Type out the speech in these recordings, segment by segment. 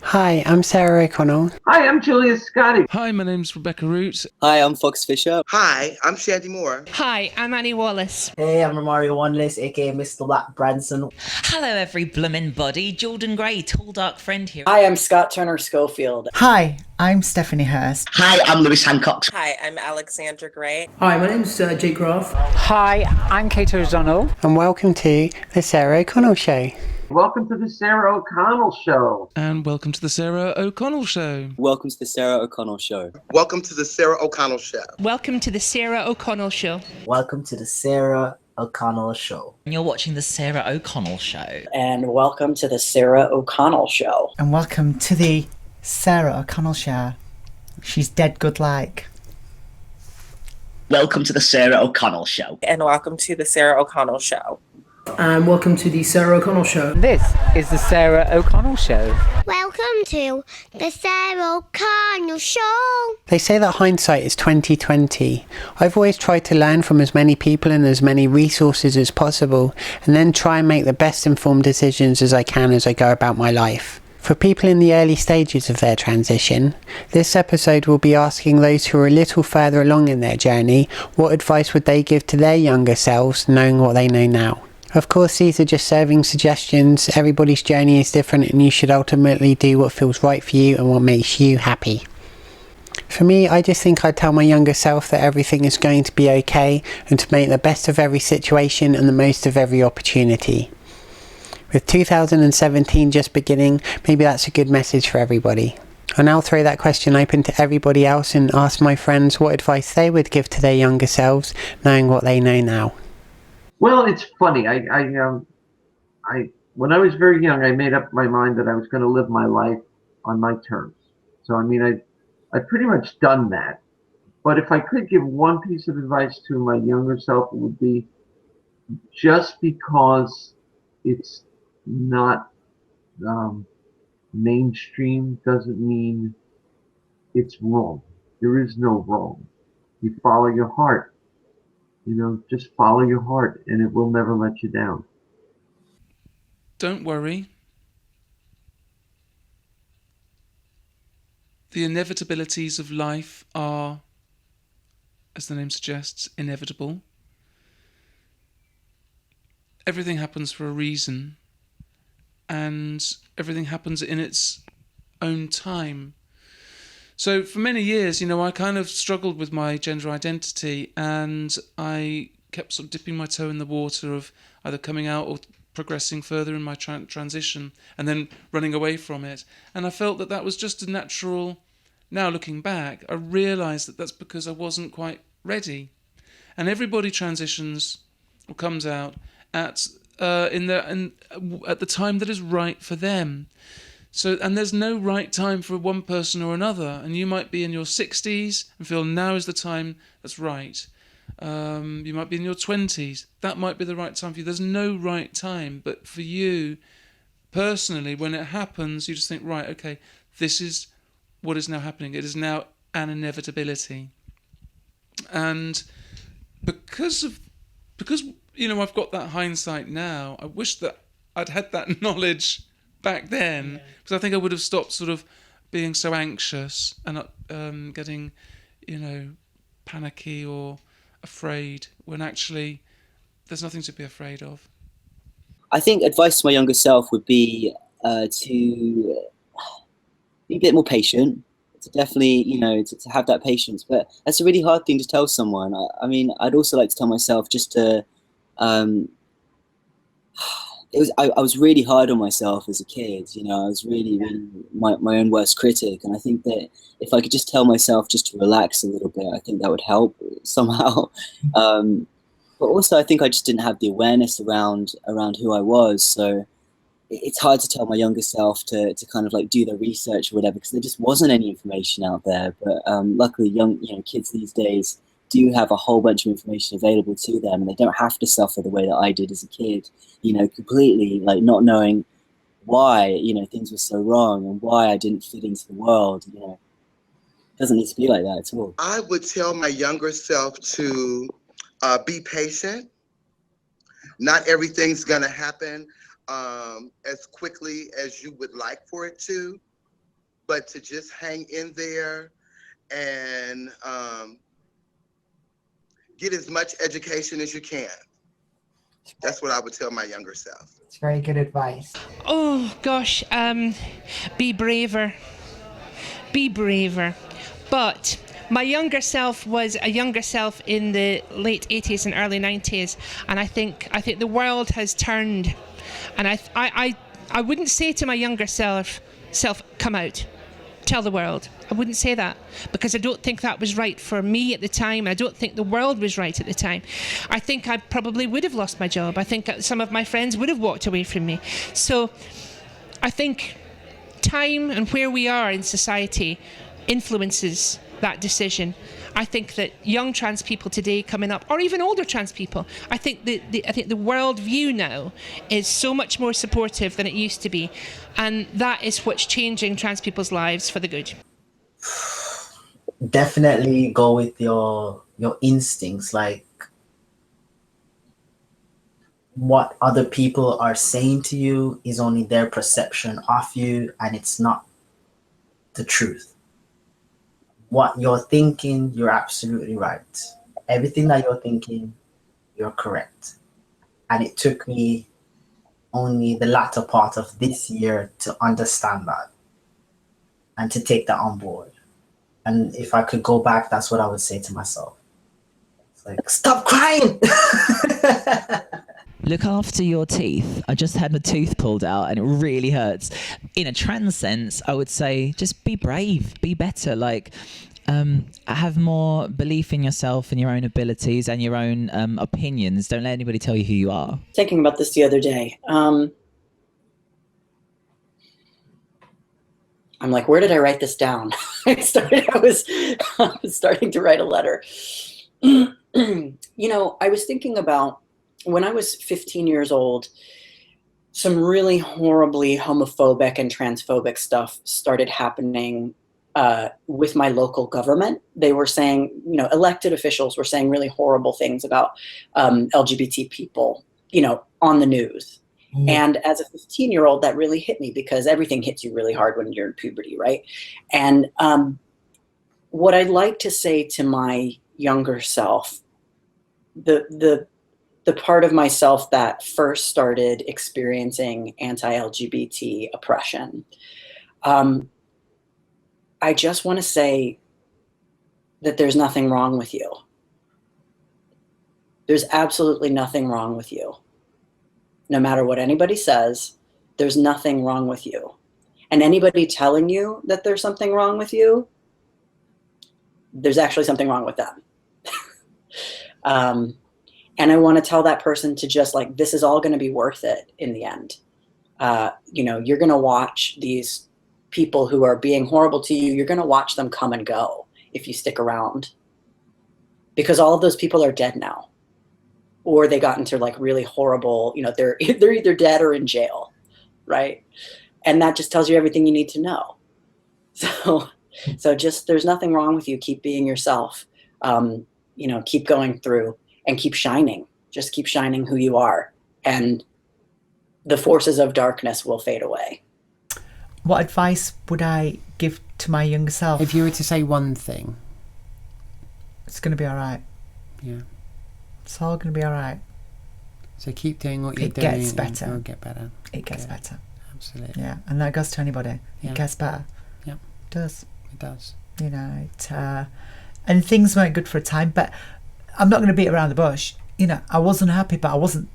Hi, I'm Sarah O'Connell. Hi, I'm Julius Scotti. Hi, my name's Rebecca Root. Hi, I'm Fox Fisher. Hi, I'm Shandy Moore. Hi, I'm Annie Wallace. Hey, I'm Romario Wanless, aka Mr. Black Branson. Hello, every bloomin' body. Jordan Gray, tall dark friend here. Hi, I'm Scott Turner Schofield. Hi, I'm Stephanie Hurst. Hi, I'm Lewis Hancock. Hi, I'm Alexandra Gray. Hi, my name's Jake Groff. Hi, I'm Kate O'Donnell. And welcome to The Sarah O'Connell Show. Welcome to the Sarah O'Connell Show. And welcome to the Sarah O'Connell Show. Welcome to the Sarah O'Connell Show. Welcome to the Sarah O'Connell Show. Welcome to the Sarah O'Connell Show. Welcome to the Sarah O'Connell Show. And you're watching the Sarah O'Connell Show. And welcome to the Sarah O'Connell Show. And welcome to the Sarah O'Connell Show. She's dead good like. Welcome to the Sarah O'Connell Show. And welcome to the Sarah O'Connell Show. And welcome to the Sarah O'Connell Show. This is the Sarah O'Connell Show. Welcome to the Sarah O'Connell Show. They say that hindsight is 20/20. I've always tried to learn from as many people and as many resources as possible, and then try and make the best informed decisions as I can as I go about my life. For people in the early stages of their transition, this episode will be asking those who are a little further along in their journey, what advice would they give to their younger selves, knowing what they know now. Of course, these are just serving suggestions. Everybody's journey is different and you should ultimately do what feels right for you and what makes you happy. For me, I just think I'd tell my younger self that everything is going to be okay and to make the best of every situation and the most of every opportunity. With 2017 just beginning, maybe that's a good message for everybody. I'll now throw that question open to everybody else and ask my friends what advice they would give to their younger selves, knowing what they know now. Well, it's funny. When I was very young, I made up my mind that I was going to live my life on my terms. So, I pretty much done that. But if I could give one piece of advice to my younger self, it would be just because it's not mainstream doesn't mean it's wrong. There is no wrong. You follow your heart. Just follow your heart and it will never let you down. Don't worry. The inevitabilities of life are, as the name suggests, inevitable. Everything happens for a reason, and everything happens in its own time. So for many years, I kind of struggled with my gender identity, and I kept sort of dipping my toe in the water of either coming out or progressing further in my transition and then running away from it. And I felt that was just a natural. Now looking back, I realised that that's because I wasn't quite ready. And everybody transitions or comes out at the time that is right for them. So, and there's no right time for one person or another, and you might be in your 60s and feel now is the time that's right. You might be in your 20s, that might be the right time for you. There's no right time, but for you personally, when it happens, you just think, right, okay, this is what is now happening. It is now an inevitability. And because I've got that hindsight now, I wish that I'd had that knowledge back then, because I think I would have stopped sort of being so anxious and getting, panicky or afraid, when actually there's nothing to be afraid of. I think advice to my younger self would be to be a bit more patient, to definitely, to have that patience. But that's a really hard thing to tell someone. I'd also like to tell myself just to, I was really hard on myself as a kid. I was really my own worst critic. And I think that if I could just tell myself just to relax a little bit, I think that would help somehow. But also I think I just didn't have the awareness around who I was. So it's hard to tell my younger self to kind of like do the research or whatever, because there just wasn't any information out there. But luckily kids these days do have a whole bunch of information available to them, and they don't have to suffer the way that I did as a kid, completely like not knowing why, things were so wrong and why I didn't fit into the world. It doesn't need to be like that at all. I would tell my younger self to be patient. Not everything's gonna happen as quickly as you would like for it to. but to just hang in there and get as much education as you can. That's what I would tell my younger self. It's very good advice. Oh gosh, be braver. Be braver. But my younger self was a younger self in the late 80s and early 90s, and I think the world has turned, and I wouldn't say to my younger self, come out, tell the world. I wouldn't say that, because I don't think that was right for me at the time. I don't think the world was right at the time. I think I probably would have lost my job. I think some of my friends would have walked away from me. So I think time and where we are in society influences that decision. I think that young trans people today coming up, or even older trans people, I think the world view now is so much more supportive than it used to be, and that is what's changing trans people's lives for the good. Definitely go with your instincts, like what other people are saying to you is only their perception of you, and it's not the truth. What you're thinking, you're absolutely right. Everything that you're thinking, you're correct. And it took me only the latter part of this year to understand that and to take that on board. And if I could go back, that's what I would say to myself. It's like, stop crying! Look after your teeth. I just had my tooth pulled out and it really hurts. In a trans sense, I would say just be brave, be better. Like, have more belief in yourself and your own abilities and your own opinions. Don't let anybody tell you who you are. Thinking about this the other day. I'm like, where did I write this down? I was starting to write a letter. I was thinking about when I was 15 years old, some really horribly homophobic and transphobic stuff started happening with my local government. They were saying, elected officials were saying really horrible things about LGBT people, on the news. Mm. And as a 15-year-old, that really hit me, because everything hits you really hard when you're in puberty, right? And what I'd like to say to my younger self, the part of myself that first started experiencing anti-LGBT oppression, I just want to say that there's nothing wrong with you. There's absolutely nothing wrong with you. No matter what anybody says, there's nothing wrong with you. And anybody telling you that there's something wrong with you, there's actually something wrong with them. And I want to tell that person to just this is all going to be worth it in the end. You're going to watch these people who are being horrible to you. You're going to watch them come and go if you stick around, because all of those people are dead now, or they got into really horrible, they're either dead or in jail. Right. And that just tells you everything you need to know. So just, there's nothing wrong with you. Keep being yourself, keep going through and keep shining. Just keep shining who you are, and the forces of darkness will fade away. What advice would I give to my younger self? If you were to say one thing. It's going to be all right. Yeah. It's all going to be all right. So keep doing what you're doing. It gets better. It'll get better. It gets better. Absolutely. Yeah, and that goes to anybody. Yeah. It gets better. Yeah. It does. It does. And things weren't good for a time, but I'm not going to beat around the bush. I wasn't happy, but I wasn't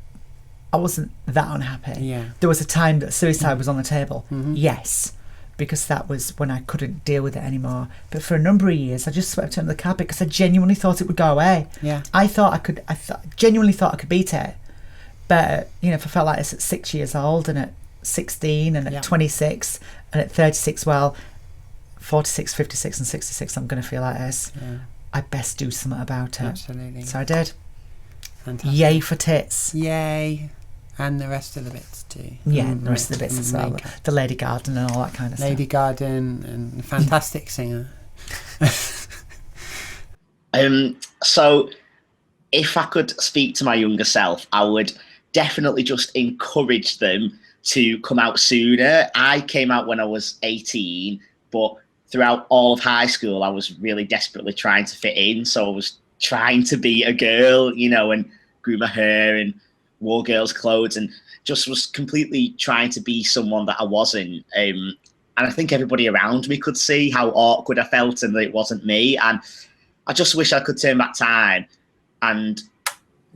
that unhappy. Yeah. There was a time that suicide was on the table. Mm-hmm. Yes, because that was when I couldn't deal with it anymore. But for a number of years, I just swept it under the carpet because I genuinely thought it would go away. Yeah. I genuinely thought I could beat it. But, if I felt like this at 6 years old and at 16 and at 26 and at 36, 46, 56 and 66, I'm going to feel like this. Yeah. I best do something about it. Absolutely. So I did. Fantastic. Yay for tits. Yay. And the rest of the bits too. Yeah, the rest of the bits as well. The Lady Garden and all that kind of stuff. Lady Garden and a fantastic singer. So if I could speak to my younger self, I would definitely just encourage them to come out sooner. I came out when I was 18 But throughout all of high school, I was really desperately trying to fit in. So I was trying to be a girl, you know, and grew my hair and wore girls' clothes and just was completely trying to be someone that I wasn't. And I think everybody around me could see how awkward I felt and that it wasn't me. And I just wish I could turn back time and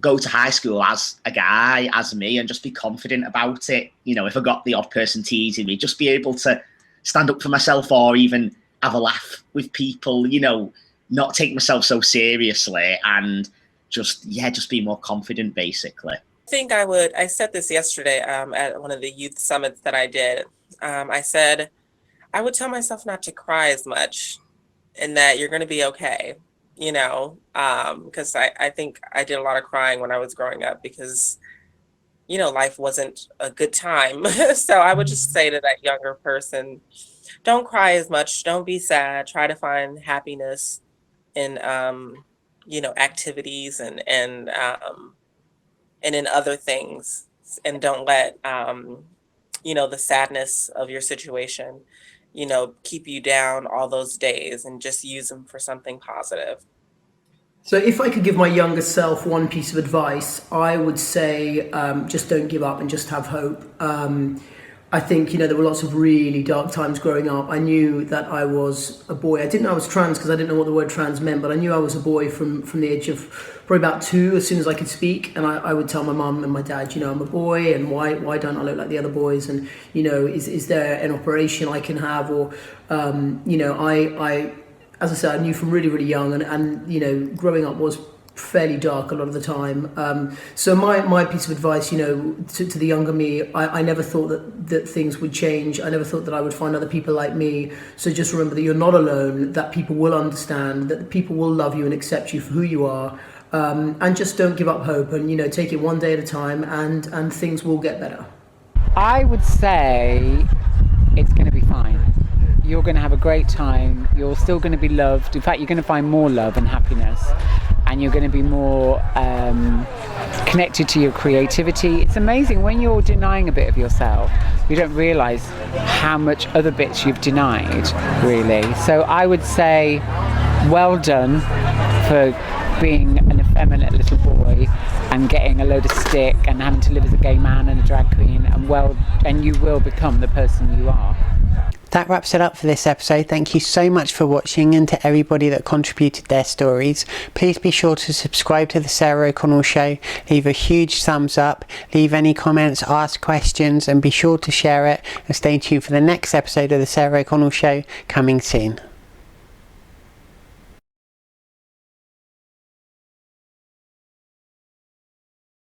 go to high school as a guy, as me, and just be confident about it. You know, if I got the odd person teasing me, just be able to stand up for myself or even have a laugh with people, you know, not take myself so seriously and just be more confident, basically. I think I said this yesterday at one of the youth summits that I did. I said, I would tell myself not to cry as much and that you're going to be okay, you know, because I think I did a lot of crying when I was growing up because, you know, life wasn't a good time. So I would just say to that younger person, don't cry as much. Don't be sad. Try to find happiness in, you know, activities and in other things. And don't let, you know, the sadness of your situation, you know, keep you down all those days, and just use them for something positive. So if I could give my younger self one piece of advice, I would say just don't give up and just have hope. I think, you know, there were lots of really dark times growing up. I knew that I was a boy. I didn't know I was trans because I didn't know what the word trans meant, but I knew I was a boy from the age of probably about 2, as soon as I could speak. And I would tell my mum and my dad, you know, I'm a boy, and why don't I look like the other boys? And, you know, is there an operation I can have? Or, you know, I as I said, I knew from really, really young, and you know, growing up was fairly dark a lot of the time. So my piece of advice, you know, to the younger me, I never thought that things would change. I never thought that I would find other people like me. So just remember that you're not alone, that people will understand, that people will love you and accept you for who you are. And just don't give up hope, and, you know, take it one day at a time, and things will get better. I would say it's going to be fine. You're going to have a great time. You're still going to be loved. In fact, you're going to find more love and happiness, and you're going to be more connected to your creativity. It's amazing when you're denying a bit of yourself, you don't realize how much other bits you've denied, really. So I would say well done for being an effeminate little boy and getting a load of stick and having to live as a gay man and a drag queen, and you will become the person you are. That wraps it up for this episode. Thank you so much for watching, and to everybody that contributed their stories. Please be sure to subscribe to The Sarah O'Connell Show, leave a huge thumbs up, leave any comments, ask questions, and be sure to share it, and stay tuned for the next episode of The Sarah O'Connell Show coming soon.